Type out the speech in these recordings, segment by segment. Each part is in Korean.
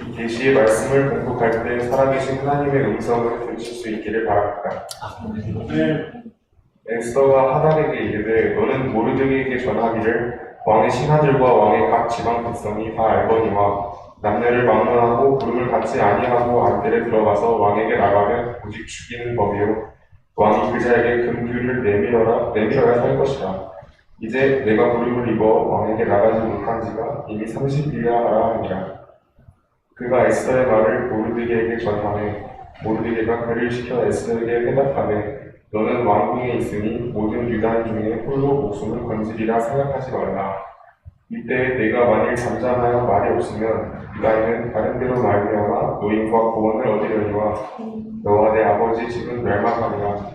이 계시의 말씀을 공독할 때 살아계신 하나님의 음성을 들으실 수 있기를 바랍니다. 에스더가 하단에게 이르되 너는 모르드게에게 전하기를 왕의 신하들과 왕의 각 지방 백성이 다 알거니와 남녀를 막론하고 부름을 받지 아니하고 안뜰에 들어가서 왕에게 나가면 오직 죽이는 법이요 왕이 그자에게 금규를 내밀어야 할 것이라. 이제 내가 부름을 입어 왕에게 나가지 못한 지가 이미 30일이라 하라 하니라. 그가 에스더의 말을 모르드게에게 전하매 모르드게가 그를 시켜 에스더에게 대답하매 너는 왕궁에 있으니 모든 유다인 중에 홀로 목숨을 건지리라 생각하지 말라. 이때 내가 만일 잠잠하여 말이 없으면 유다인은 다른 데로 말미암아 노인과 고원을 얻으려니와 너와 내 아버지 집은 멸망하리라.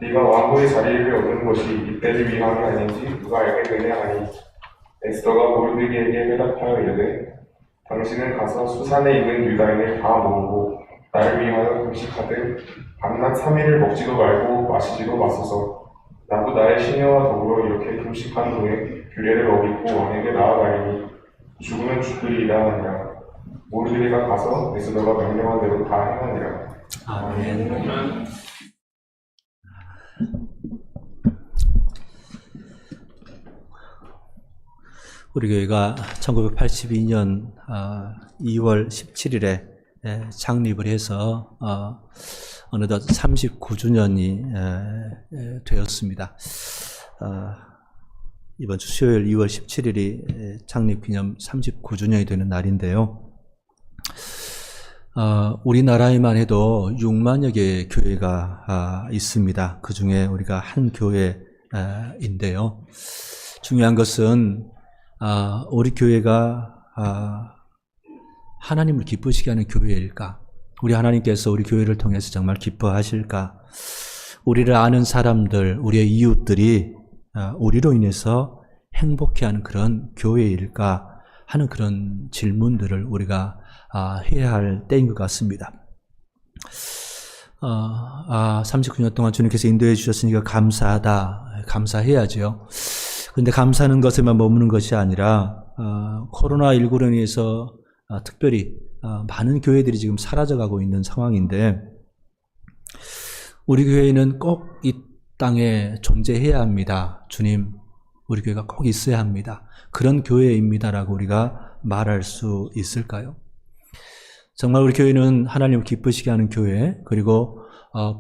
네가 왕후의 자리를 얻는 것이 이때를 위함이 아닌지 누가 알겠느냐 하니 에스더가 모르드게에게 대답하여 이르되 당신은 가서 수산에 있는 유다인을 다 모으고 나를 위하여 금식하되 밤낮 3일을 먹지도 말고 마시지도 마소서. 나도 나의 시녀와 더불어 이렇게 금식한 후에 규례를 어기고 왕에게 나아가리니 죽으면 죽으리이다 하니라. 모르드게가 가서 에스더가 명령한 대로 다 행하니라. 아멘. 우리 교회가 1982년 2월 17일에 창립을 해서 어느덧 39주년이 되었습니다. 이번 주 수요일 2월 17일이 창립 기념 39주년이 되는 날인데요. 우리나라에만 해도 6만여 개의 교회가 있습니다. 그 중에 우리가 한 교회인데요. 중요한 것은 우리 교회가 하나님을 기쁘시게 하는 교회일까? 우리 하나님께서 우리 교회를 통해서 정말 기뻐하실까? 우리를 아는 사람들, 우리의 이웃들이 우리로 인해서 행복해하는 그런 교회일까? 하는 그런 질문들을 우리가 해야 할 때인 것 같습니다. 39년 동안 주님께서 인도해 주셨으니까 감사하다, 감사해야죠. 그런데 감사하는 것에만 머무는 것이 아니라 코로나19로 인해서 특별히 많은 교회들이 지금 사라져가고 있는 상황인데 우리 교회는 꼭 이 땅에 존재해야 합니다. 주님, 우리 교회가 꼭 있어야 합니다. 그런 교회입니다라고 우리가 말할 수 있을까요? 정말 우리 교회는 하나님을 기쁘시게 하는 교회, 그리고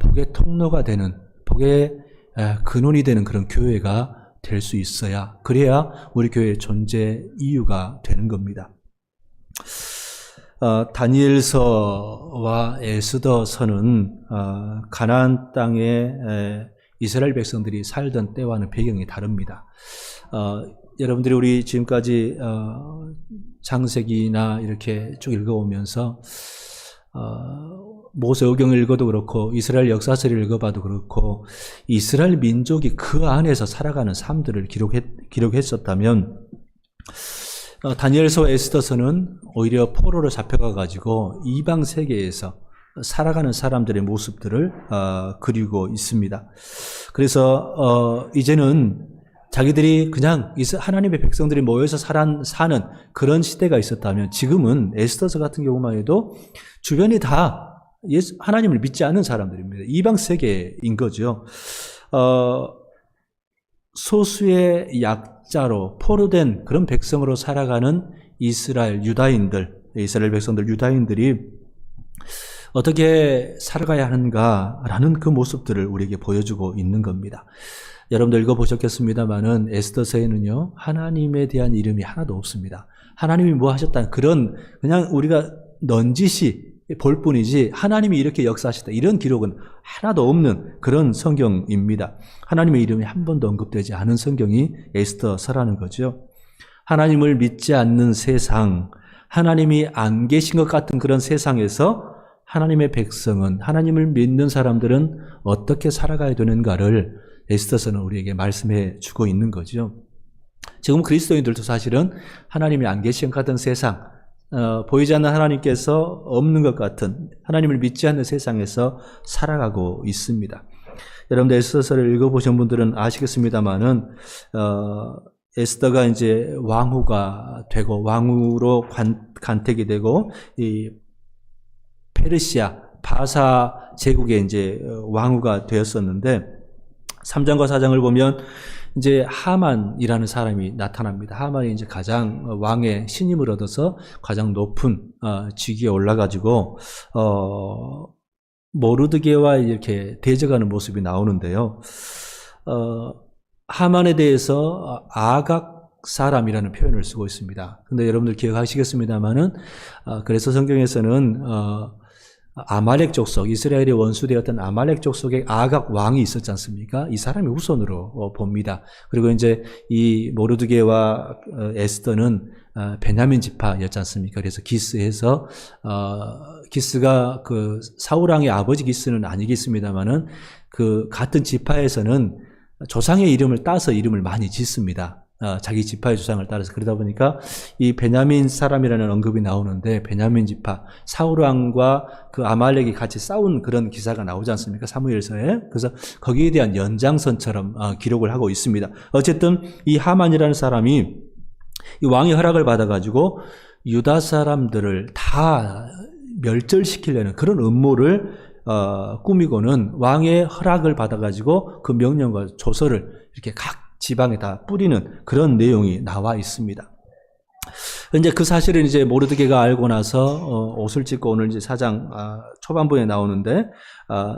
복의 통로가 되는, 복의 근원이 되는 그런 교회가 될 수 있어야, 그래야 우리 교회의 존재 이유가 되는 겁니다. 다니엘서와 에스더서는 가나안 땅에 이스라엘 백성들이 살던 때와는 배경이 다릅니다. 여러분들이 우리 지금까지 창세기나 이렇게 쭉 읽어오면서 모세오경을 읽어도 그렇고 이스라엘 역사서를 읽어봐도 그렇고 이스라엘 민족이 그 안에서 살아가는 삶들을 기록했었다면 다니엘서 에스더서는 오히려 포로로 잡혀가가지고 이방 세계에서 살아가는 사람들의 모습들을 그리고 있습니다. 그래서 이제는 자기들이 그냥 하나님의 백성들이 모여서 사는 그런 시대가 있었다면 지금은 에스더서 같은 경우만 해도 주변이 다 하나님을 믿지 않는 사람들입니다. 이방 세계인 거죠. 소수의 약자로 포로된 그런 백성으로 살아가는 이스라엘 백성들, 유다인들이 어떻게 살아가야 하는가라는 그 모습들을 우리에게 보여주고 있는 겁니다. 여러분들 읽어보셨겠습니다만은 에스더서에는요, 하나님에 대한 이름이 하나도 없습니다. 하나님이 뭐 하셨다, 그냥 우리가 넌지시 볼 뿐이지 하나님이 이렇게 역사하셨다, 이런 기록은 하나도 없는 그런 성경입니다. 하나님의 이름이 한 번도 언급되지 않은 성경이 에스더서라는 거죠. 하나님을 믿지 않는 세상, 하나님이 안 계신 것 같은 그런 세상에서 하나님의 백성은, 하나님을 믿는 사람들은 어떻게 살아가야 되는가를 에스더서는 우리에게 말씀해 주고 있는 거죠. 지금 그리스도인들도 사실은 하나님이 안 계신 것 같은 세상, 보이지 않는 하나님께서 없는 것 같은, 하나님을 믿지 않는 세상에서 살아가고 있습니다. 여러분들 에스더서를 읽어보신 분들은 아시겠습니다만은 에스더가 이제 왕후가 되고 왕후로 간택이 되고 이 페르시아 바사 제국의 이제 왕후가 되었었는데 3장과 4장을 보면 이제 하만이라는 사람이 나타납니다. 하만이 이제 가장 왕의 신임을 얻어서 가장 높은 직위에 올라가지고 모르드게와 이렇게 대적하는 모습이 나오는데요. 하만에 대해서 아각 사람이라는 표현을 쓰고 있습니다. 근데 여러분들 기억하시겠습니다만은 그래서 성경에서는 아말렉 족속, 이스라엘의 원수되었던 아말렉 족속의 아각 왕이 있었지 않습니까? 이 사람이 후손으로 봅니다. 그리고 이제 이 모르드게와 에스더는 베냐민 지파였지 않습니까? 그래서 기스해서 기스가 그 사울 왕의 아버지 기스는 아니겠습니다만은 그 같은 지파에서는 조상의 이름을 따서 이름을 많이 짓습니다. 자기 지파의 조상을 따라서. 그러다 보니까 이 베냐민 사람이라는 언급이 나오는데 베냐민 지파, 사울 왕과 그 아말렉이 같이 싸운 그런 기사가 나오지 않습니까? 사무엘서에. 그래서 거기에 대한 연장선처럼 기록을 하고 있습니다. 어쨌든 이 하만이라는 사람이 이 왕의 허락을 받아가지고 유다 사람들을 다 멸절시키려는 그런 음모를 꾸미고는 왕의 허락을 받아가지고 그 명령과 조서를 이렇게 각 지방에 다 뿌리는 그런 내용이 나와 있습니다. 이제 그 사실을 이제 모르드게가 알고 나서 옷을 찢고 오늘 이제 4장 초반부에 나오는데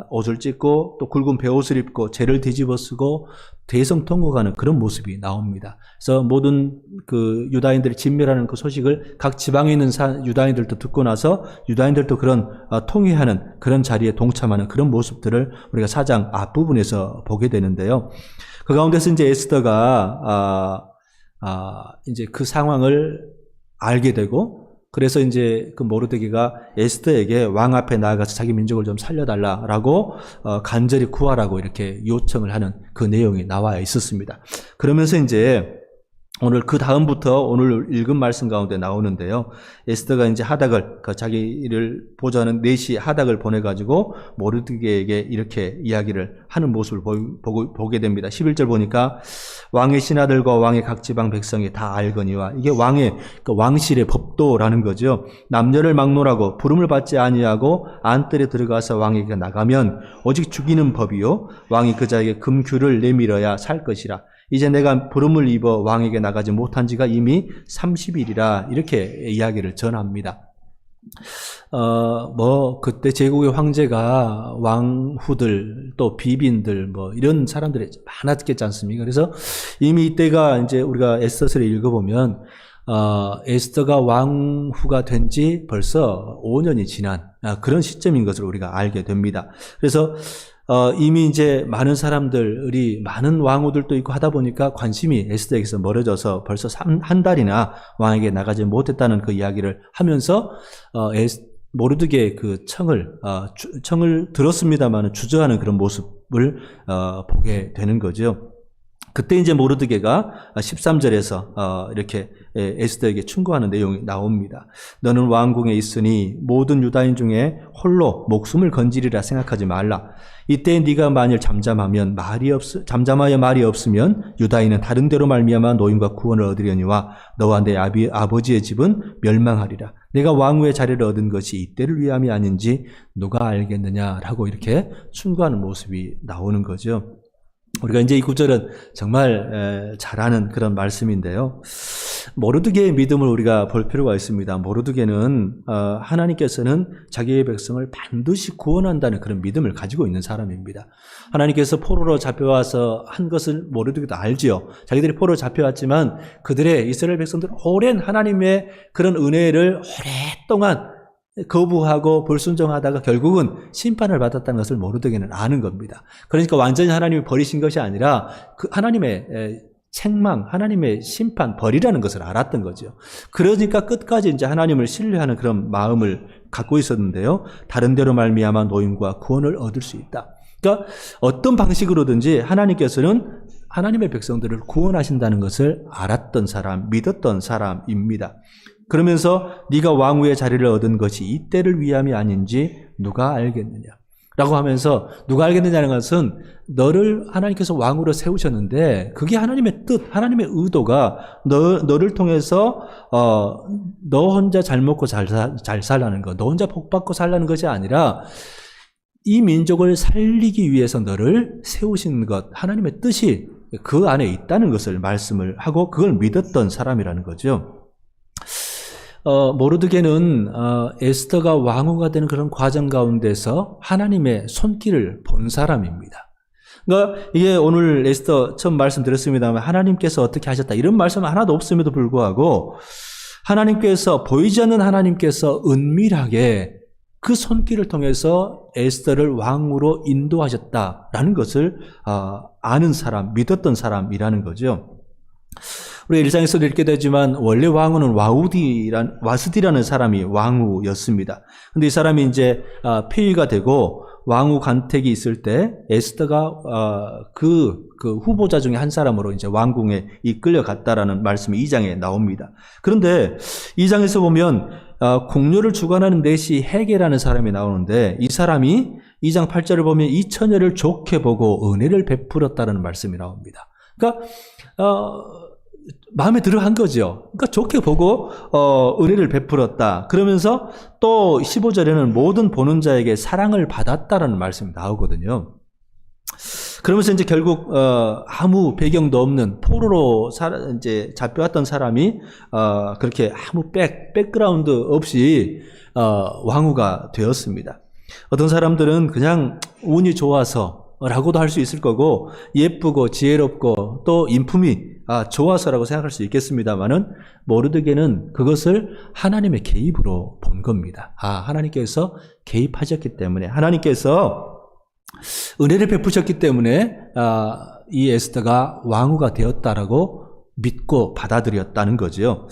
옷을 찢고 또 굵은 베옷을 입고 재를 뒤집어쓰고 대성통곡하는 그런 모습이 나옵니다. 그래서 모든 그 유다인들이 진멸하는 그 소식을 각 지방에 있는 유다인들도 듣고 나서 유다인들도 그런 통회하는 그런 자리에 동참하는 그런 모습들을 우리가 4장 앞부분에서 보게 되는데요. 그 가운데서 이제 에스더가 이제 그 상황을 알게 되고, 그래서 이제 그 모르드게가 에스더에게 왕 앞에 나아가서 자기 민족을 좀 살려달라라고 간절히 구하라고 이렇게 요청을 하는 그 내용이 나와 있었습니다. 그러면서 이제 오늘 그 다음부터 오늘 읽은 말씀 가운데 나오는데요. 에스더가 이제 하닥을, 자기를 보좌하는 넷이 하닥을 보내가지고 모르드게에게 이렇게 이야기를 하는 모습을 보게 됩니다. 11절 보니까 왕의 신하들과 왕의 각 지방 백성이 다 알거니와, 이게 왕의 왕실의 법도라는 거죠. 남녀를 막론하고 부름을 받지 아니하고 안뜰에 들어가서 왕에게 나가면 오직 죽이는 법이요 왕이 그 자에게 금규를 내밀어야 살 것이라. 이제 내가 부름을 입어 왕에게 나가지 못한 지가 이미 30일이라 이렇게 이야기를 전합니다. 그때 제국의 황제가 왕후들 또 비빈들 이런 사람들이 많았겠지 않습니까? 그래서 이미 이때가 이제 우리가 에스더서를 읽어보면 에스더가 왕후가 된 지 벌써 5년이 지난 그런 시점인 것을 우리가 알게 됩니다. 그래서 이미 이제 많은 사람들이, 많은 왕후들도 있고 하다 보니까 관심이 에스더에게서 멀어져서 벌써 한 달이나 왕에게 나가지 못했다는 그 이야기를 하면서, 모르드게의 그 청을 들었습니다만 주저하는 그런 모습을, 보게 되는 거죠. 그때 이제 모르드게가 13절에서 이렇게 에스더에게 충고하는 내용이 나옵니다. 너는 왕궁에 있으니 모든 유다인 중에 홀로 목숨을 건지리라 생각하지 말라. 이때 네가 만일 잠잠하여 말이 없으면 유다인은 다른 데로 말미암아 노임과 구원을 얻으려니와 너와 내 아버지의 집은 멸망하리라. 내가 왕후의 자리를 얻은 것이 이때를 위함이 아닌지 누가 알겠느냐라고 이렇게 충고하는 모습이 나오는 거죠. 우리가 이제 이 구절은 정말 잘 아는 그런 말씀인데요. 모르드게의 믿음을 우리가 볼 필요가 있습니다. 모르드게는 하나님께서는 자기의 백성을 반드시 구원한다는 그런 믿음을 가지고 있는 사람입니다. 하나님께서 포로로 잡혀와서 한 것을 모르드게도 알지요. 자기들이 포로로 잡혀왔지만 그들의 이스라엘 백성들은 오랜 하나님의 그런 은혜를 오랫동안 거부하고 불순종하다가 결국은 심판을 받았다는 것을 모르드게는 아는 겁니다. 그러니까 완전히 하나님이 버리신 것이 아니라 그 하나님의 책망, 하나님의 심판, 벌이라는 것을 알았던 거죠. 그러니까 끝까지 이제 하나님을 신뢰하는 그런 마음을 갖고 있었는데요. 다른 데로 말미암아 노임과 구원을 얻을 수 있다. 그러니까 어떤 방식으로든지 하나님께서는 하나님의 백성들을 구원하신다는 것을 알았던 사람, 믿었던 사람입니다. 그러면서 네가 왕후의 자리를 얻은 것이 이때를 위함이 아닌지 누가 알겠느냐. 라고 하면서 누가 알겠느냐는 것은 너를 하나님께서 왕으로 세우셨는데 그게 하나님의 뜻, 하나님의 의도가 너를 통해서 너 혼자 잘 먹고 잘 살라는 것, 너 혼자 복받고 살라는 것이 아니라 이 민족을 살리기 위해서 너를 세우신 것, 하나님의 뜻이 그 안에 있다는 것을 말씀을 하고 그걸 믿었던 사람이라는 거죠. 모르드게는 에스더가 왕후가 되는 그런 과정 가운데서 하나님의 손길을 본 사람입니다. 그러니까 이게 오늘 에스더 처음 말씀드렸습니다만 하나님께서 어떻게 하셨다 이런 말씀 하나도 없음에도 불구하고 하나님께서 보이지 않는 하나님께서 은밀하게 그 손길을 통해서 에스더를 왕으로 인도하셨다라는 것을 아는 사람, 믿었던 사람이라는 거죠. 우리 일상에서도 읽게 되지만 원래 왕후는 와스디라는 사람이 왕후였습니다. 근데 이 사람이 이제 폐위가 되고 왕후 간택이 있을 때 에스더가 그 후보자 중에 한 사람으로 이제 왕궁에 이끌려 갔다라는 말씀이 2장에 나옵니다. 그런데 2장에서 보면 공료를 주관하는 넷이 헤게라는 사람이 나오는데 이 사람이 2장 8절을 보면 이 처녀를 좋게 보고 은혜를 베풀었다는 말씀이 나옵니다. 그러니까 마음에 들어 한 거죠. 그러니까 좋게 보고 은혜를 베풀었다. 그러면서 또 15절에는 모든 보는 자에게 사랑을 받았다라는 말씀이 나오거든요. 그러면서 이제 결국 아무 배경도 없는 포로로 이제 잡혀왔던 사람이 그렇게 아무 백그라운드 없이 왕후가 되었습니다. 어떤 사람들은 그냥 운이 좋아서라고도 할 수 있을 거고 예쁘고 지혜롭고 또 인품이 좋아서라고 생각할 수 있겠습니다만은 모르드게는 그것을 하나님의 개입으로 본 겁니다. 하나님께서 개입하셨기 때문에 하나님께서 은혜를 베푸셨기 때문에 이 에스더가 왕후가 되었다라고 믿고 받아들였다는 거죠.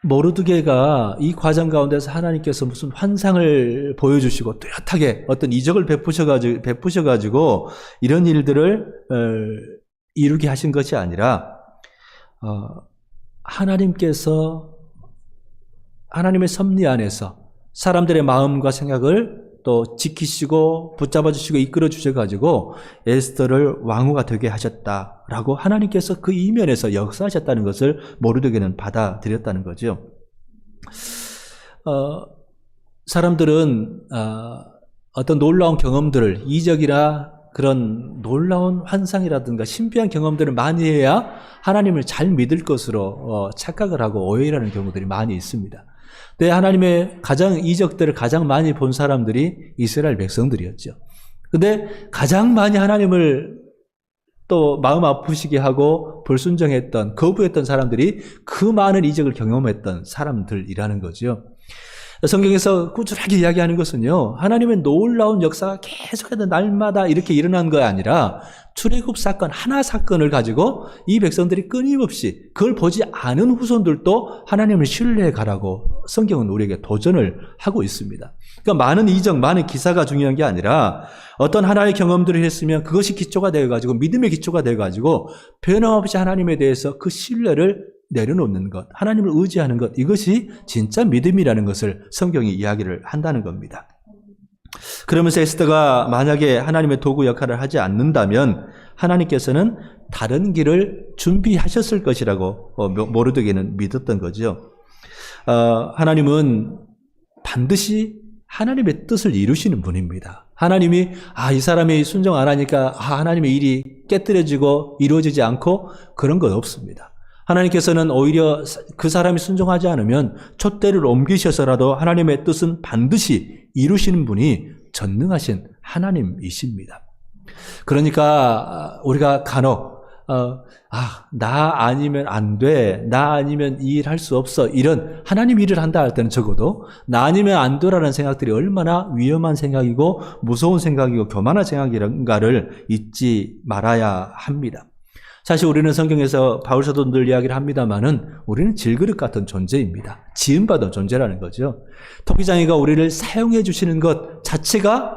모르드게가 이 과정 가운데서 하나님께서 무슨 환상을 보여주시고 뚜렷하게 어떤 이적을 베푸셔가지고 이런 일들을 이루게 하신 것이 아니라 하나님께서 하나님의 섭리 안에서 사람들의 마음과 생각을 또 지키시고 붙잡아 주시고 이끌어 주셔가지고 에스더를 왕후가 되게 하셨다라고 하나님께서 그 이면에서 역사하셨다는 것을 모르드게는 받아들였다는 거죠. 사람들은 어떤 놀라운 경험들을 이적이라 그런 놀라운 환상이라든가 신비한 경험들을 많이 해야 하나님을 잘 믿을 것으로 착각을 하고 오해를 하는 경우들이 많이 있습니다. 근데 하나님의 이적들을 가장 많이 본 사람들이 이스라엘 백성들이었죠. 근데 가장 많이 하나님을 또 마음 아프시게 하고 불순종했던, 거부했던 사람들이 그 많은 이적을 경험했던 사람들이라는 거죠. 성경에서 꾸준하게 이야기하는 것은요, 하나님의 놀라운 역사가 계속해서 날마다 이렇게 일어난 거 아니라 출애굽 사건 하나 사건을 가지고 이 백성들이 끊임없이 그걸 보지 않은 후손들도 하나님을 신뢰해 가라고 성경은 우리에게 도전을 하고 있습니다. 그러니까 많은 이적, 많은 기사가 중요한 게 아니라 어떤 하나의 경험들을 했으면 그것이 기초가 되어가지고 믿음의 기초가 되어가지고 변함없이 하나님에 대해서 그 신뢰를 내려놓는 것, 하나님을 의지하는 것, 이것이 진짜 믿음이라는 것을 성경이 이야기를 한다는 겁니다. 그러면서 에스더가 만약에 하나님의 도구 역할을 하지 않는다면 하나님께서는 다른 길을 준비하셨을 것이라고 모르드게는 믿었던 거죠. 하나님은 반드시 하나님의 뜻을 이루시는 분입니다. 하나님이 이 사람이 순종 안 하니까 하나님의 일이 깨뜨려지고 이루어지지 않고 그런 건 없습니다. 하나님께서는 오히려 그 사람이 순종하지 않으면 촛대를 옮기셔서라도 하나님의 뜻은 반드시 이루시는 분이 전능하신 하나님이십니다. 그러니까 우리가 간혹 나 아니면 안 돼, 나 아니면 이 일 할 수 없어, 이런 하나님 일을 한다 할 때는 적어도 나 아니면 안 돼라는 생각들이 얼마나 위험한 생각이고 무서운 생각이고 교만한 생각인가를 잊지 말아야 합니다. 사실 우리는 성경에서 바울 사도도 늘 이야기를 합니다만은 우리는 질그릇 같은 존재입니다. 지음받은 존재라는 거죠. 토기장이가 우리를 사용해 주시는 것 자체가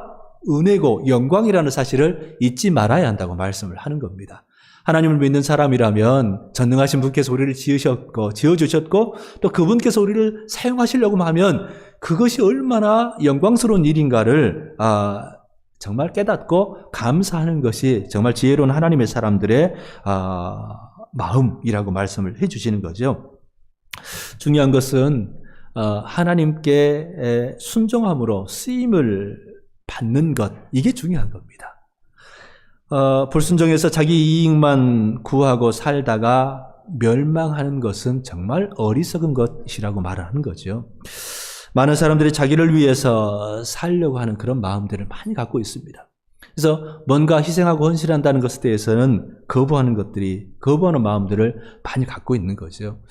은혜고 영광이라는 사실을 잊지 말아야 한다고 말씀을 하는 겁니다. 하나님을 믿는 사람이라면 전능하신 분께서 우리를 지어주셨고 또 그분께서 우리를 사용하시려고 하면 그것이 얼마나 영광스러운 일인가를 정말 깨닫고 감사하는 것이 정말 지혜로운 하나님의 사람들의 마음이라고 말씀을 해주시는 거죠. 중요한 것은 하나님께 순종함으로 쓰임을 받는 것, 이게 중요한 겁니다. 불순종해서 자기 이익만 구하고 살다가 멸망하는 것은 정말 어리석은 것이라고 말을 하는 거죠. 많은 사람들이 자기를 위해서 살려고 하는 그런 마음들을 많이 갖고 있습니다. 그래서 뭔가 희생하고 헌신한다는 것에 대해서는 거부하는 마음들을 많이 갖고 있는 거죠.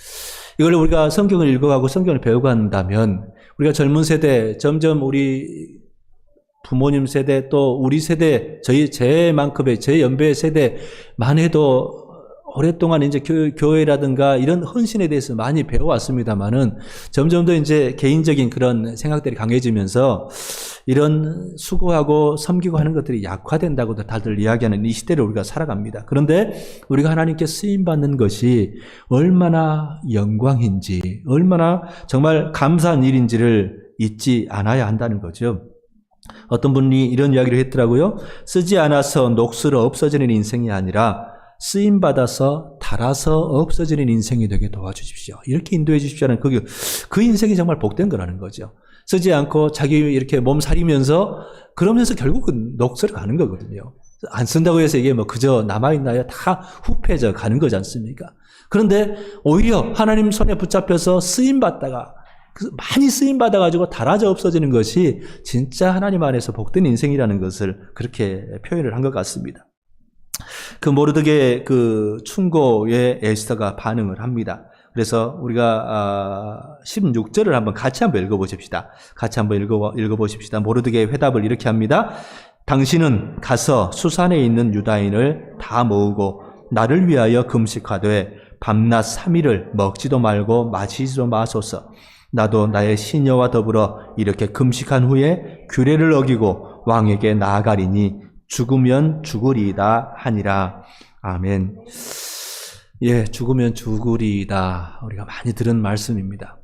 이걸 우리가 성경을 읽어가고 성경을 배우고 한다면 우리가 젊은 세대, 점점 우리 부모님 세대 또 우리 세대, 제만큼의 제 연배의 세대만 해도 오랫동안 이제 교회라든가 이런 헌신에 대해서 많이 배워왔습니다만은 점점 더 이제 개인적인 그런 생각들이 강해지면서 이런 수고하고 섬기고 하는 것들이 약화된다고 다들 이야기하는 이 시대를 우리가 살아갑니다. 그런데 우리가 하나님께 쓰임받는 것이 얼마나 영광인지, 얼마나 정말 감사한 일인지를 잊지 않아야 한다는 거죠. 어떤 분이 이런 이야기를 했더라고요. 쓰지 않아서 녹슬어 없어지는 인생이 아니라 쓰임받아서 달아서 없어지는 인생이 되게 도와주십시오. 이렇게 인도해 주십시오는 그 인생이 정말 복된 거라는 거죠. 쓰지 않고 자기 이렇게 몸살이면서 그러면서 결국은 녹슬어 가는 거거든요. 안 쓴다고 해서 이게 뭐 그저 남아있나요? 다 후패져 가는 거지 않습니까? 그런데 오히려 하나님 손에 붙잡혀서 쓰임받다가 많이 쓰임받아가지고 달아져 없어지는 것이 진짜 하나님 안에서 복된 인생이라는 것을 그렇게 표현을 한 것 같습니다. 그 모르드게 그 충고에 에스더가 반응을 합니다. 그래서 우리가 16절을 같이 한번 읽어보십시다. 같이 한번 읽어보십시다. 모르드게의 회답을 이렇게 합니다. 당신은 가서 수산에 있는 유다인을 다 모으고 나를 위하여 금식하되 밤낮 3일을 먹지도 말고 마시지도 마소서. 나도 나의 시녀와 더불어 이렇게 금식한 후에 규례를 어기고 왕에게 나아가리니 죽으면 죽으리이다 하니라. 아멘. 예, 죽으면 죽으리이다. 우리가 많이 들은 말씀입니다.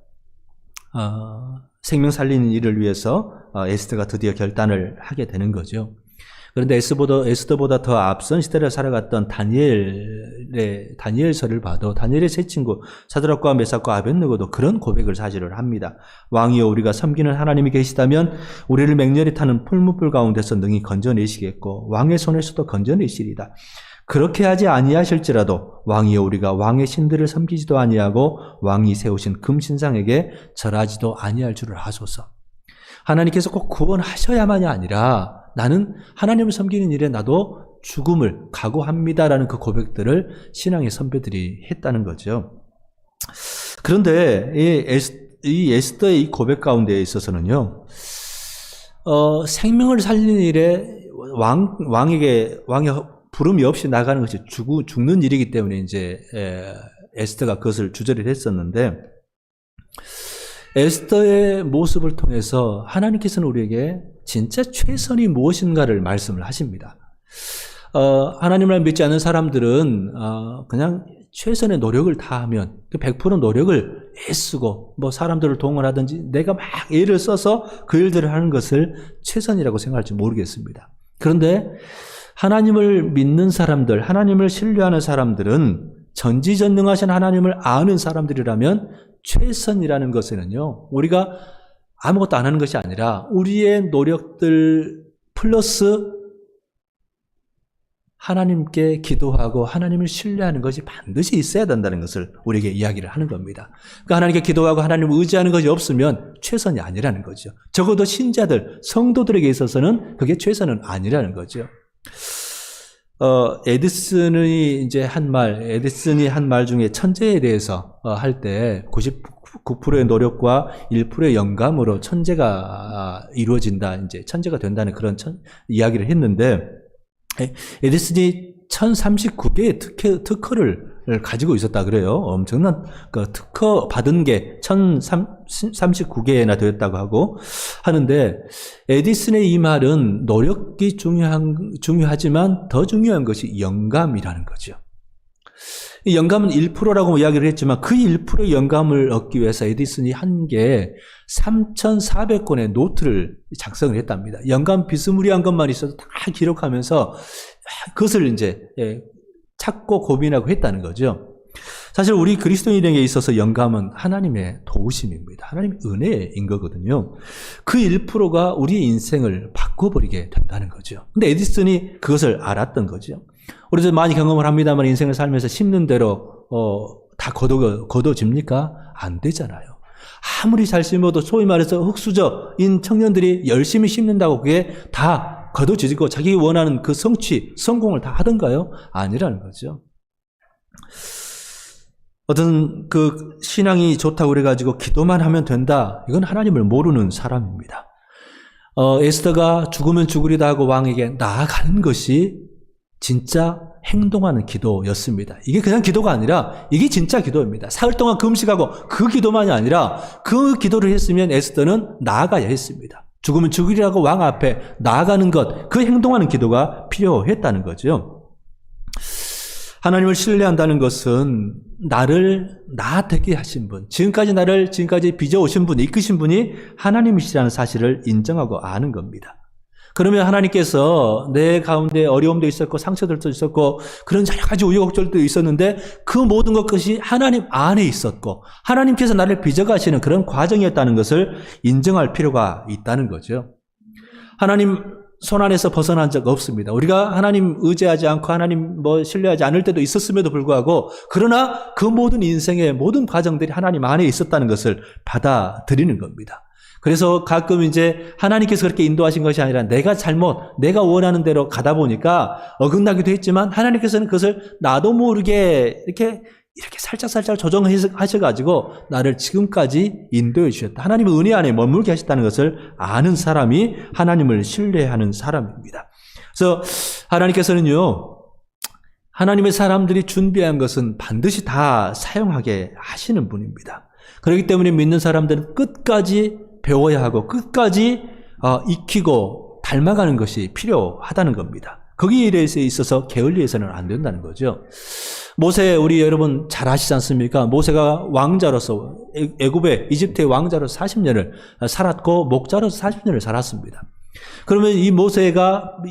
생명 살리는 일을 위해서 에스더가 드디어 결단을 하게 되는 거죠. 그런데 에스더보다 더 앞선 시대를 살아갔던 다니엘서를 봐도 다니엘의 세 친구 사드락과 메삭과 아벳느고도 그런 고백을 사실을 합니다. 왕이여 우리가 섬기는 하나님이 계시다면 우리를 맹렬히 타는 풀무불 가운데서 능히 건져내시겠고 왕의 손에서도 건져내시리다. 그렇게 하지 아니하실지라도 왕이여 우리가 왕의 신들을 섬기지도 아니하고 왕이 세우신 금신상에게 절하지도 아니할 줄을 하소서. 하나님께서 꼭 구원하셔야만이 아니라 나는 하나님을 섬기는 일에 나도 죽음을 각오합니다라는 그 고백들을 신앙의 선배들이 했다는 거죠. 그런데 이 에스더의 이 고백 가운데에 있어서는요, 생명을 살리는 일에 왕의 부름이 없이 나가는 것이 죽는 일이기 때문에 이제 에스더가 그것을 주저를 했었는데, 에스더의 모습을 통해서 하나님께서는 우리에게 진짜 최선이 무엇인가를 말씀을 하십니다. 하나님을 믿지 않는 사람들은 그냥 최선의 노력을 다하면 100% 노력을 애쓰고 뭐 사람들을 동원하든지 내가 막 애를 써서 그 일들을 하는 것을 최선이라고 생각할지 모르겠습니다. 그런데 하나님을 믿는 사람들, 하나님을 신뢰하는 사람들은 전지전능하신 하나님을 아는 사람들이라면 최선이라는 것에는요, 우리가 아무것도 안 하는 것이 아니라 우리의 노력들 플러스 하나님께 기도하고 하나님을 신뢰하는 것이 반드시 있어야 된다는 것을 우리에게 이야기를 하는 겁니다. 그러니까 하나님께 기도하고 하나님을 의지하는 것이 없으면 최선이 아니라는 거죠. 적어도 신자들, 성도들에게 있어서는 그게 최선은 아니라는 거죠. 에디슨이 한 말 중에 천재에 대해서 할 때 99%의 노력과 1%의 영감으로 천재가 이루어진다, 이제 천재가 된다는 그런 이야기를 했는데, 에디슨이 1039개의 특허를 가지고 있었다 그래요. 엄청난 그 특허 받은 게 1039개나 되었다고 하고 하는데, 에디슨의 이 말은 노력이 중요하지만 더 중요한 것이 영감이라는 거죠. 이 영감은 1%라고 이야기를 했지만 그 1%의 영감을 얻기 위해서 에디슨이 한 게 3,400권의 노트를 작성을 했답니다. 영감 비스무리한 것만 있어도 다 기록하면서 그것을 이제 찾고 고민하고 했다는 거죠. 사실 우리 그리스도인에게 있어서 영감은 하나님의 도우심입니다. 하나님의 은혜인 거거든요. 그 1%가 우리의 인생을 바꿔버리게 된다는 거죠. 근데 에디슨이 그것을 알았던 거죠. 우리도 많이 경험을 합니다만 인생을 살면서 심는 대로 다 거둬집니까? 안 되잖아요. 아무리 잘 심어도 소위 말해서 흙수저인 청년들이 열심히 심는다고 그게 다 거둬지고 자기 원하는 그 성공을 다 하던가요? 아니라는 거죠. 어떤 그 신앙이 좋다고 그래가지고 기도만 하면 된다. 이건 하나님을 모르는 사람입니다. 에스더가 죽으면 죽으리다 하고 왕에게 나아가는 것이 진짜 행동하는 기도였습니다. 이게 그냥 기도가 아니라 이게 진짜 기도입니다. 사흘 동안 금식하고 그 기도만이 아니라 그 기도를 했으면 에스더는 나아가야 했습니다. 죽으면 죽으리라고 왕 앞에 나아가는 것, 그 행동하는 기도가 필요했다는 거죠. 하나님을 신뢰한다는 것은 나를 나 되게 하신 분, 지금까지 빚어오신 분, 이끄신 분이 하나님이시라는 사실을 인정하고 아는 겁니다. 그러면 하나님께서 내 가운데 어려움도 있었고 상처들도 있었고 그런 여러 가지 우여곡절도 있었는데 그 모든 것이 하나님 안에 있었고 하나님께서 나를 빚어가시는 그런 과정이었다는 것을 인정할 필요가 있다는 거죠. 하나님 손 안에서 벗어난 적 없습니다. 우리가 하나님 의지하지 않고 하나님 신뢰하지 않을 때도 있었음에도 불구하고 그러나 그 모든 인생의 모든 과정들이 하나님 안에 있었다는 것을 받아들이는 겁니다. 그래서 가끔 이제 하나님께서 그렇게 인도하신 것이 아니라 내가 원하는 대로 가다 보니까 어긋나기도 했지만 하나님께서는 그것을 나도 모르게 이렇게 살짝 조정하셔가지고 나를 지금까지 인도해 주셨다. 하나님의 은혜 안에 머물게 하셨다는 것을 아는 사람이 하나님을 신뢰하는 사람입니다. 그래서 하나님께서는요, 하나님의 사람들이 준비한 것은 반드시 다 사용하게 하시는 분입니다. 그렇기 때문에 믿는 사람들은 끝까지 배워야 하고 끝까지 익히고 닮아가는 것이 필요하다는 겁니다. 거기에 있어서 게을리해서는 안 된다는 거죠. 모세 우리 여러분 잘 아시지 않습니까? 모세가 왕자로서 애굽의 이집트의 왕자로서 40년을 살았고 목자로서 40년을 살았습니다. 그러면 이 모세가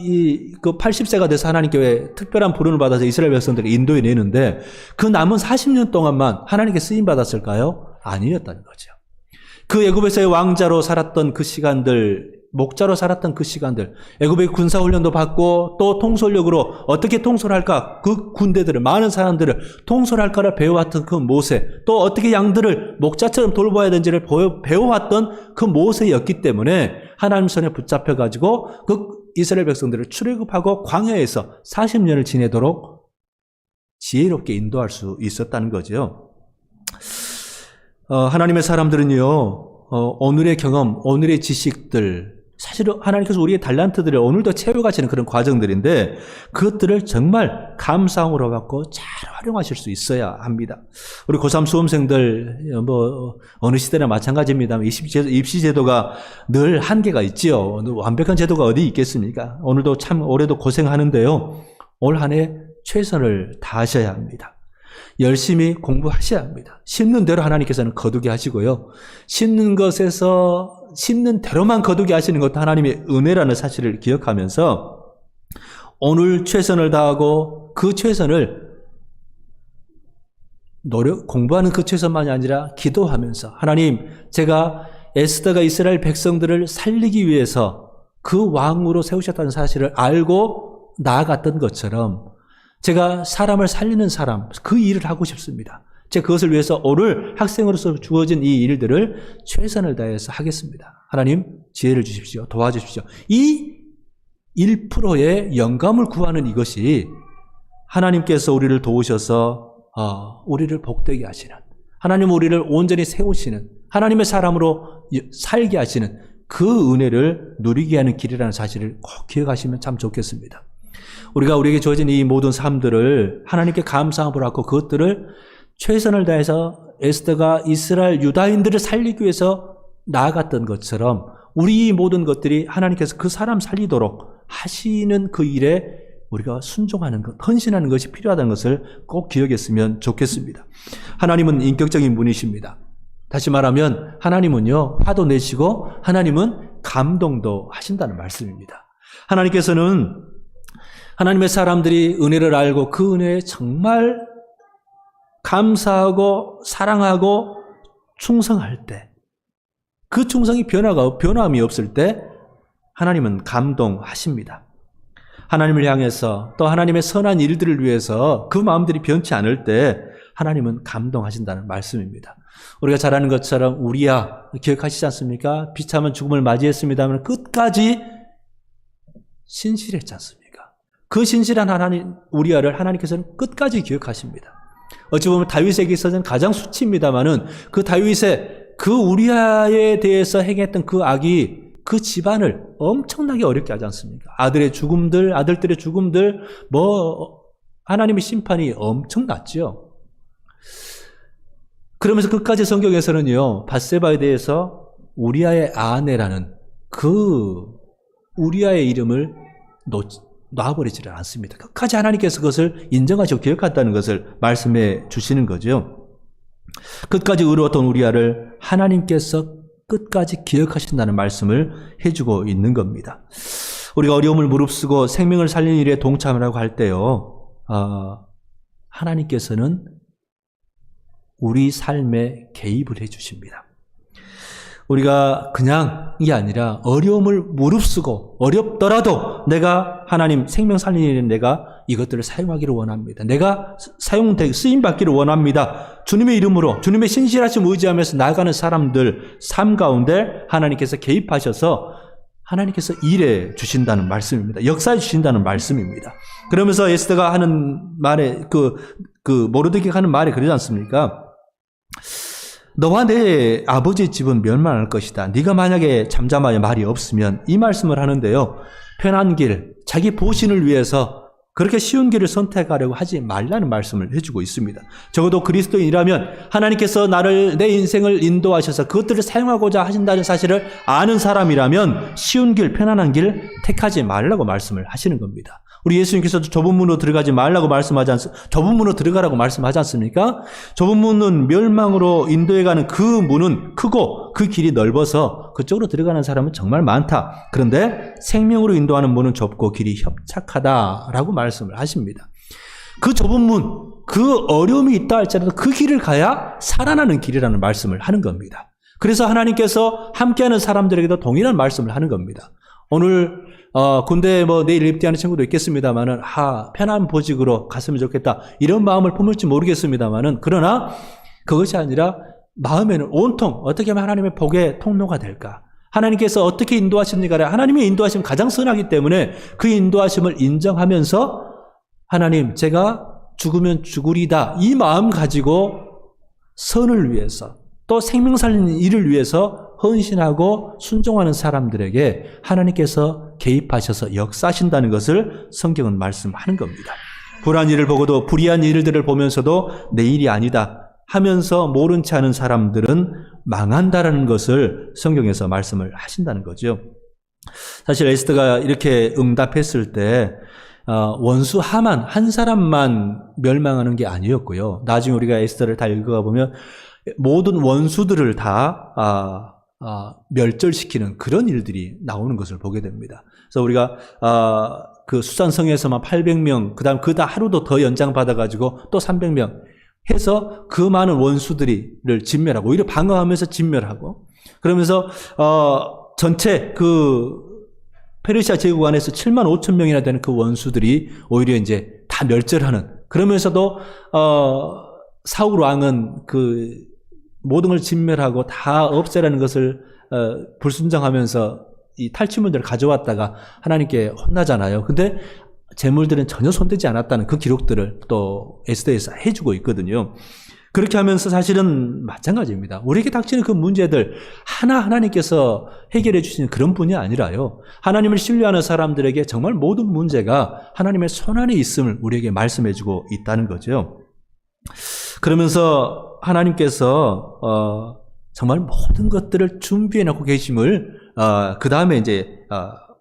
그 80세가 돼서 하나님께 특별한 부름을 받아서 이스라엘 백성들을 인도해 내는데 그 남은 40년 동안만 하나님께 쓰임 받았을까요? 아니었다는 거죠. 그 애굽에서의 왕자로 살았던 그 시간들, 목자로 살았던 그 시간들, 애굽의 군사훈련도 받고 또 통솔력으로 어떻게 통솔할까, 그 군대들을, 많은 사람들을 통솔할까를 배워왔던 그 모세, 또 어떻게 양들을 목자처럼 돌봐야 되는지를 배워왔던 그 모세였기 때문에 하나님 손에 붙잡혀가지고 그 이스라엘 백성들을 출애굽하고 광야에서 40년을 지내도록 지혜롭게 인도할 수 있었다는 거죠. 하나님의 사람들은요, 오늘의 경험, 오늘의 지식들, 사실 하나님께서 우리의 달란트들을 오늘도 채워가시는 그런 과정들인데 그것들을 정말 감사함으로 받고 잘 활용하실 수 있어야 합니다. 우리 고3 수험생들 어느 시대나 마찬가지입니다만 입시 제도가 늘 한계가 있지요. 완벽한 제도가 어디 있겠습니까? 오늘도 참 올해도 고생하는데요. 올 한 해 최선을 다하셔야 합니다. 열심히 공부하셔야 합니다. 심는 대로 하나님께서는 거두게 하시고요. 심는 대로만 거두게 하시는 것도 하나님의 은혜라는 사실을 기억하면서 오늘 최선을 다하고 그 최선을 공부하는 그 최선만이 아니라 기도하면서 하나님, 제가 에스더가 이스라엘 백성들을 살리기 위해서 그 왕으로 세우셨다는 사실을 알고 나아갔던 것처럼 제가 사람을 살리는 사람, 그 일을 하고 싶습니다. 제가 그것을 위해서 오늘 학생으로서 주어진 이 일들을 최선을 다해서 하겠습니다. 하나님, 지혜를 주십시오. 도와주십시오. 이 1%의 영감을 구하는 이것이 하나님께서 우리를 도우셔서 우리를 복되게 하시는, 하나님 우리를 온전히 세우시는, 하나님의 사람으로 살게 하시는 그 은혜를 누리게 하는 길이라는 사실을 꼭 기억하시면 참 좋겠습니다. 우리에게 주어진 이 모든 삶들을 하나님께 감사함으로 하고 그것들을 최선을 다해서 에스더가 이스라엘 유다인들을 살리기 위해서 나아갔던 것처럼 우리 모든 것들이 하나님께서 그 사람 살리도록 하시는 그 일에 우리가 순종하는 것, 헌신하는 것이 필요하다는 것을 꼭 기억했으면 좋겠습니다. 하나님은 인격적인 분이십니다. 다시 말하면 하나님은요, 화도 내시고 하나님은 감동도 하신다는 말씀입니다. 하나님께서는 하나님의 사람들이 은혜를 알고 그 은혜에 정말 감사하고 사랑하고 충성할 때, 그 충성이 변함이 없을 때 하나님은 감동하십니다. 하나님을 향해서 또 하나님의 선한 일들을 위해서 그 마음들이 변치 않을 때 하나님은 감동하신다는 말씀입니다. 우리가 잘 아는 것처럼 우리야 기억하시지 않습니까? 비참한 죽음을 맞이했습니다만 끝까지 신실했지 않습니까? 그 신실한 하나님 우리야를 하나님께서는 끝까지 기억하십니다. 어찌 보면 다윗에게 있어서는 가장 수치입니다만은 그 다윗의 그 우리야에 대해서 행했던 그 악이 그 집안을 엄청나게 어렵게 하지 않습니까? 아들의 죽음들, 아들들의 죽음들, 하나님의 심판이 엄청났죠. 그러면서 끝까지 성경에서는요, 밧세바에 대해서 우리야의 아내라는 그 우리야의 이름을 놔버리지를 않습니다. 끝까지 하나님께서 그것을 인정하시고 기억한다는 것을 말씀해 주시는 거죠. 끝까지 의로웠던 우리야를 하나님께서 끝까지 기억하신다는 말씀을 해주고 있는 겁니다. 우리가 어려움을 무릅쓰고 생명을 살리는 일에 동참하라고 할 때요, 하나님께서는 우리 삶에 개입을 해주십니다. 우리가 그냥 이게 아니라 어려움을 무릅쓰고 어렵더라도 내가 하나님 생명 살리는 일에 내가 이것들을 사용하기를 원합니다. 내가 쓰임받기를 원합니다. 주님의 이름으로 주님의 신실하심 의지하면서 나아가는 사람들 삶 가운데 하나님께서 개입하셔서 하나님께서 일해 주신다는 말씀입니다. 역사해 주신다는 말씀입니다. 그러면서 에스더가 하는 말에 모르드게가 하는 말에 그러지 않습니까? 너와 내 아버지 집은 멸망할 것이다. 네가 만약에 잠잠하여 말이 없으면, 이 말씀을 하는데요, 편한 길, 자기 보신을 위해서 그렇게 쉬운 길을 선택하려고 하지 말라는 말씀을 해주고 있습니다. 적어도 그리스도인이라면 하나님께서 내 인생을 인도하셔서 그것들을 사용하고자 하신다는 사실을 아는 사람이라면 쉬운 길, 편안한 길 택하지 말라고 말씀을 하시는 겁니다. 우리 예수님께서도 좁은 문으로 들어가지 말라고 좁은 문으로 들어가라고 말씀하지 않습니까? 좁은 문은 멸망으로 인도해가는 그 문은 크고 그 길이 넓어서 그쪽으로 들어가는 사람은 정말 많다. 그런데 생명으로 인도하는 문은 좁고 길이 협착하다라고 말씀을 하십니다. 그 좁은 문, 그 어려움이 있다 할지라도 그 길을 가야 살아나는 길이라는 말씀을 하는 겁니다. 그래서 하나님께서 함께하는 사람들에게도 동일한 말씀을 하는 겁니다. 오늘 군대에 내일 입대하는 친구도 있겠습니다만은 편한 보직으로 갔으면 좋겠다 이런 마음을 품을지 모르겠습니다만은, 그러나 그것이 아니라 마음에는 온통 어떻게 하면 하나님의 복의 통로가 될까, 하나님께서 어떻게 인도하십니까? 하나님의 인도하심은 가장 선하기 때문에 그 인도하심을 인정하면서 하나님 제가 죽으면 죽으리다 이 마음 가지고 선을 위해서 또 생명 살리는 일을 위해서 헌신하고 순종하는 사람들에게 하나님께서 개입하셔서 역사하신다는 것을 성경은 말씀하는 겁니다. 불한 일을 보고도 불의한 일들을 보면서도 내 일이 아니다 하면서 모른 채 하는 사람들은 망한다라는 것을 성경에서 말씀을 하신다는 거죠. 사실 에스더가 이렇게 응답했을 때 원수 하만 한 사람만 멸망하는 게 아니었고요. 나중에 우리가 에스더를 다 읽어가 보면 모든 원수들을 다 멸절시키는 그런 일들이 나오는 것을 보게 됩니다. 그래서 우리가 그 수산성에서만 800명, 그다음 그다 하루도 더 연장받아가지고 또 300명 해서 그 많은 원수들을 진멸하고 오히려 방어하면서 진멸하고, 그러면서 전체 그 페르시아 제국 안에서 7만 5천 명이나 되는 그 원수들이 오히려 이제 다 멸절하는, 그러면서도 사울 왕은 그 모든 걸 진멸하고 다 없애라는 것을 불순종하면서 이 탈취물들을 가져왔다가 하나님께 혼나잖아요. 근데 재물들은 전혀 손대지 않았다는 그 기록들을 또 에스더에서 해주고 있거든요. 그렇게 하면서 사실은 마찬가지입니다. 우리에게 닥치는 그 문제들 하나님께서 해결해 주시는 그런 분이 아니라요, 하나님을 신뢰하는 사람들에게 정말 모든 문제가 하나님의 손안에 있음을 우리에게 말씀해 주고 있다는 거죠. 그러면서 하나님께서 정말 모든 것들을 준비해 놓고 계심을 그 다음에 이제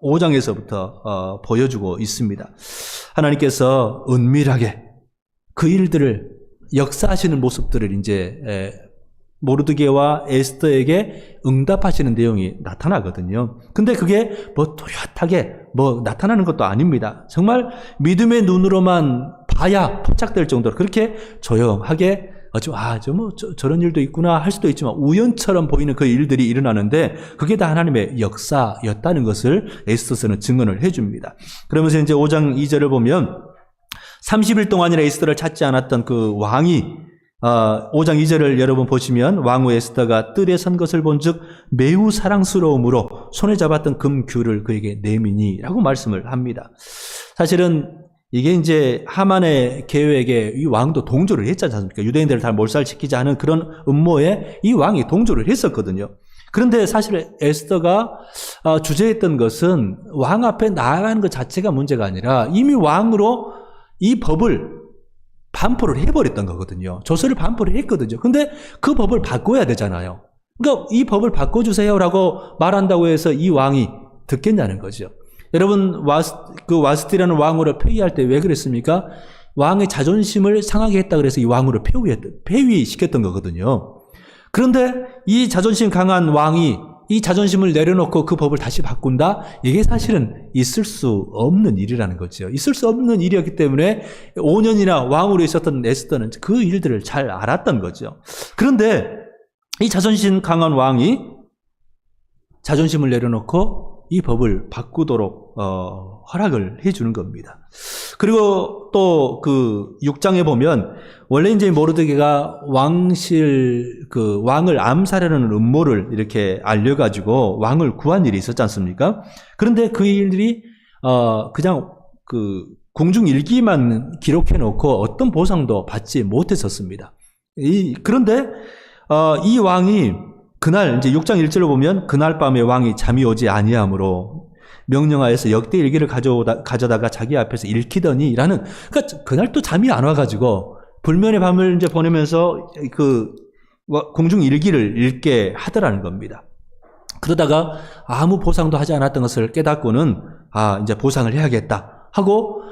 5장에서부터 보여주고 있습니다. 하나님께서 은밀하게 그 일들을 역사하시는 모습들을 이제 모르드게와 에스더에게 응답하시는 내용이 나타나거든요. 근데 그게 뭐 뚜렷하게 뭐 나타나는 것도 아닙니다. 정말 믿음의 눈으로만 봐야 포착될 정도로 그렇게 조용하게 저런 일도 있구나 할 수도 있지만 우연처럼 보이는 그 일들이 일어나는데 그게 다 하나님의 역사였다는 것을 에스더서는 증언을 해줍니다. 그러면서 이제 5장 2절을 보면 30일 동안이나 에스더를 찾지 않았던 그 왕이 5장 2절을 여러분 보시면 왕후 에스더가 뜰에 선 것을 본즉 매우 사랑스러움으로 손에 잡았던 금귤을 그에게 내미니라고 말씀을 합니다. 사실은 이게 이제 하만의 계획에 이 왕도 동조를 했지 않습니까? 유대인들을 다 몰살시키자 하는 그런 음모에 이 왕이 동조를 했었거든요. 그런데 사실 에스더가 주저했던 것은 왕 앞에 나아가는 것 자체가 문제가 아니라 이미 왕으로 이 법을 반포를 해버렸던 거거든요. 조서를 반포를 했거든요. 근데 그 법을 바꿔야 되잖아요. 그러니까 이 법을 바꿔주세요라고 말한다고 해서 이 왕이 듣겠냐는 거죠. 여러분 와스티라는 왕후를 폐위할 때 왜 그랬습니까? 왕의 자존심을 상하게 했다 그래서 이 왕후를 폐위시켰던 거거든요. 그런데 이 자존심 강한 왕이 이 자존심을 내려놓고 그 법을 다시 바꾼다? 이게 사실은 있을 수 없는 일이라는 거죠. 있을 수 없는 일이었기 때문에 5년이나 왕으로 있었던 에스더는 그 일들을 잘 알았던 거죠. 그런데 이 자존심 강한 왕이 자존심을 내려놓고 이 법을 바꾸도록 허락을 해주는 겁니다. 그리고 또 그 6장에 보면 원래 이제 모르드게가 왕을 암살하려는 음모를 이렇게 알려가지고 왕을 구한 일이 있었지 않습니까? 그런데 그 일들이 그냥 그 궁중 일기만 기록해 놓고 어떤 보상도 받지 못했었습니다. 그런데 이 왕이 그날 이제 6장 1절을 보면 그날 밤에 왕이 잠이 오지 아니하므로 명령하여서 역대 일기를 가져다가 자기 앞에서 읽히더니 라는, 그러니까 그날 또 잠이 안 와가지고 불면의 밤을 이제 보내면서 그 공중 일기를 읽게 하더라는 겁니다. 그러다가 아무 보상도 하지 않았던 것을 깨닫고는 이제 보상을 해야겠다 하고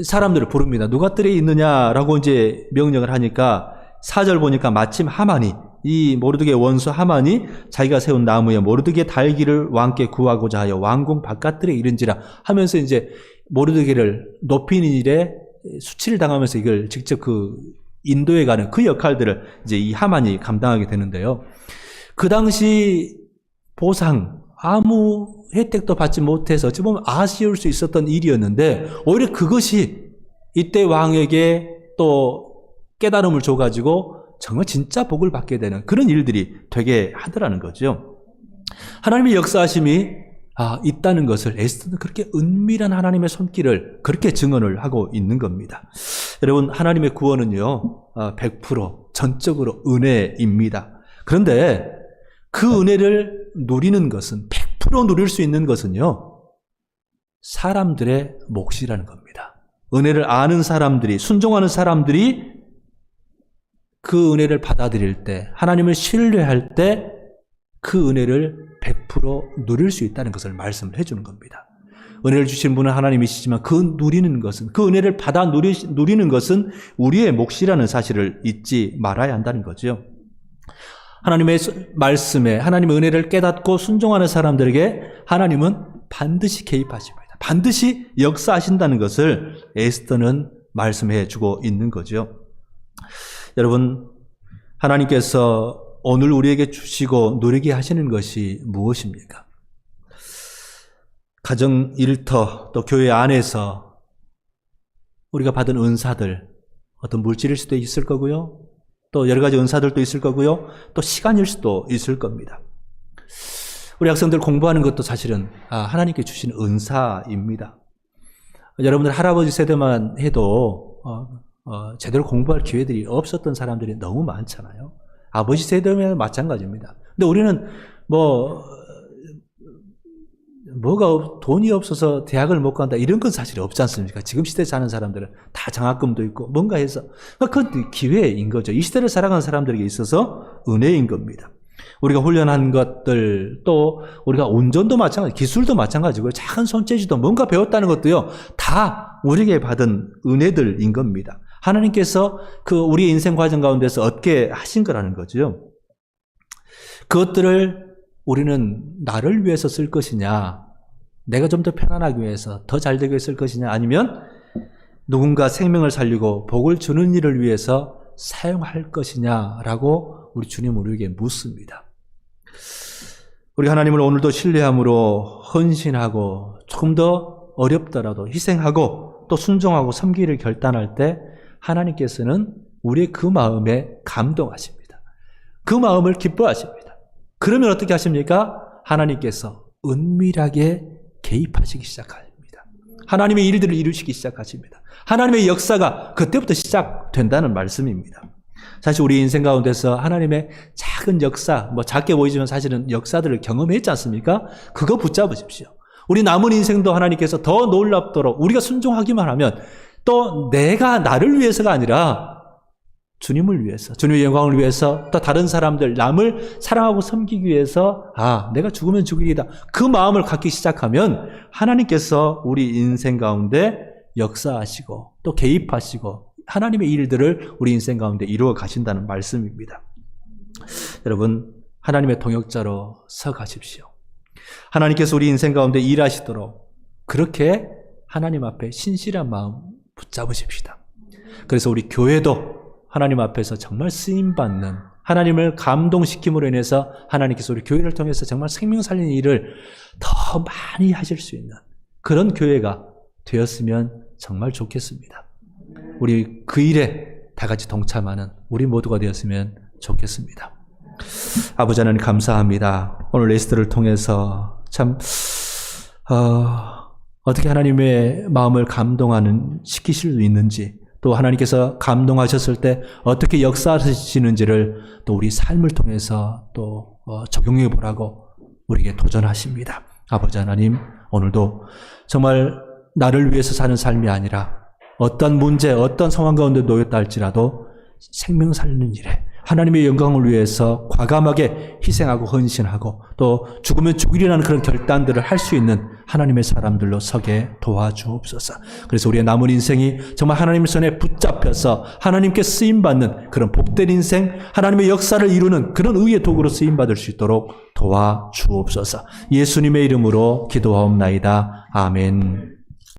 사람들을 부릅니다. 누가 뜰에 있느냐라고 이제 명령을 하니까 4절 보니까 마침 하만이, 이 모르드게의 원수 하만이 자기가 세운 나무에 모르드게 달기를 왕께 구하고자 하여 왕궁 바깥들에 이른지라 하면서 이제 모르드게를 높이는 일에 수치를 당하면서 이걸 직접 그 인도에 가는 그 역할들을 이제 이 하만이 감당하게 되는데요. 그 당시 보상 아무 혜택도 받지 못해서 어찌 보면 아쉬울 수 있었던 일이었는데 오히려 그것이 이때 왕에게 또 깨달음을 줘가지고 정말 진짜 복을 받게 되는 그런 일들이 되게 하더라는 거죠. 하나님의 역사하심이 있다는 것을 에스더는 그렇게 은밀한 하나님의 손길을 그렇게 증언을 하고 있는 겁니다. 여러분, 하나님의 구원은요 100% 전적으로 은혜입니다. 그런데 그 은혜를 누리는 것은 100% 누릴 수 있는 것은요 사람들의 몫이라는 겁니다. 은혜를 아는 사람들이, 순종하는 사람들이 그 은혜를 받아들일 때, 하나님을 신뢰할 때 그 은혜를 100% 누릴 수 있다는 것을 말씀을 해주는 겁니다. 은혜를 주신 분은 하나님이시지만 그 누리는 것은, 그 은혜를 받아 누리는 것은 우리의 몫이라는 사실을 잊지 말아야 한다는 거죠. 하나님의 말씀에, 하나님의 은혜를 깨닫고 순종하는 사람들에게 하나님은 반드시 개입하십니다. 반드시 역사하신다는 것을 에스더는 말씀해 주고 있는 거죠. 여러분, 하나님께서 오늘 우리에게 주시고 누리게 하시는 것이 무엇입니까? 가정 일터, 또 교회 안에서 우리가 받은 은사들, 어떤 물질일 수도 있을 거고요. 또 여러 가지 은사들도 있을 거고요. 또 시간일 수도 있을 겁니다. 우리 학생들 공부하는 것도 사실은 하나님께 주신 은사입니다. 여러분들 할아버지 세대만 해도 제대로 공부할 기회들이 없었던 사람들이 너무 많잖아요. 아버지 세대면 마찬가지입니다. 근데 우리는 돈이 없어서 대학을 못 간다 이런 건 사실 없지 않습니까? 지금 시대에 사는 사람들은 다 장학금도 있고 뭔가 해서 그건 기회인 거죠. 이 시대를 살아가는 사람들에게 있어서 은혜인 겁니다. 우리가 훈련한 것들, 또 우리가 운전도 마찬가지, 기술도 마찬가지고요. 작은 손재주도 뭔가 배웠다는 것도요, 다 우리에게 받은 은혜들인 겁니다. 하나님께서 그 우리의 인생 과정 가운데서 얻게 하신 거라는 거죠. 그것들을 우리는 나를 위해서 쓸 것이냐, 내가 좀 더 편안하기 위해서, 더 잘 되기 위해서 쓸 것이냐, 아니면 누군가 생명을 살리고 복을 주는 일을 위해서 사용할 것이냐라고 우리 주님 우리에게 묻습니다. 우리 하나님을 오늘도 신뢰함으로 헌신하고 조금 더 어렵더라도 희생하고 또 순종하고 섬기기를 결단할 때 하나님께서는 우리의 그 마음에 감동하십니다. 그 마음을 기뻐하십니다. 그러면 어떻게 하십니까? 하나님께서 은밀하게 개입하시기 시작합니다. 하나님의 일들을 이루시기 시작하십니다. 하나님의 역사가 그때부터 시작된다는 말씀입니다. 사실 우리 인생 가운데서 하나님의 작은 역사, 작게 보이지만 사실은 역사들을 경험했지 않습니까? 그거 붙잡으십시오. 우리 남은 인생도 하나님께서 더 놀랍도록 우리가 순종하기만 하면 또 내가 나를 위해서가 아니라 주님을 위해서, 주님의 영광을 위해서, 또 다른 사람들, 남을 사랑하고 섬기기 위해서, 내가 죽으면 죽으리다. 그 마음을 갖기 시작하면 하나님께서 우리 인생 가운데 역사하시고 또 개입하시고 하나님의 일들을 우리 인생 가운데 이루어 가신다는 말씀입니다. 여러분, 하나님의 동역자로 서 가십시오. 하나님께서 우리 인생 가운데 일하시도록 그렇게 하나님 앞에 신실한 마음 붙잡으십시다. 그래서 우리 교회도 하나님 앞에서 정말 쓰임받는, 하나님을 감동시킴으로 인해서 하나님께서 우리 교회를 통해서 정말 생명 살리는 일을 더 많이 하실 수 있는 그런 교회가 되었으면 정말 좋겠습니다. 우리 그 일에 다 같이 동참하는 우리 모두가 되었으면 좋겠습니다. 아버지 하나님 감사합니다. 오늘 에스더를 통해서 참 어떻게 하나님의 마음을 감동하는 시키실 수 있는지, 또 하나님께서 감동하셨을 때 어떻게 역사하시는지를 또 우리 삶을 통해서 또 적용해 보라고 우리에게 도전하십니다. 아버지 하나님, 오늘도 정말 나를 위해서 사는 삶이 아니라 어떤 문제, 어떤 상황 가운데 놓였다 할지라도 생명 살리는 일에 하나님의 영광을 위해서 과감하게 희생하고 헌신하고 또 죽으면 죽으리라는 그런 결단들을 할 수 있는 하나님의 사람들로 서게 도와주옵소서. 그래서 우리의 남은 인생이 정말 하나님의 손에 붙잡혀서 하나님께 쓰임받는 그런 복된 인생, 하나님의 역사를 이루는 그런 의의 도구로 쓰임받을 수 있도록 도와주옵소서. 예수님의 이름으로 기도하옵나이다. 아멘.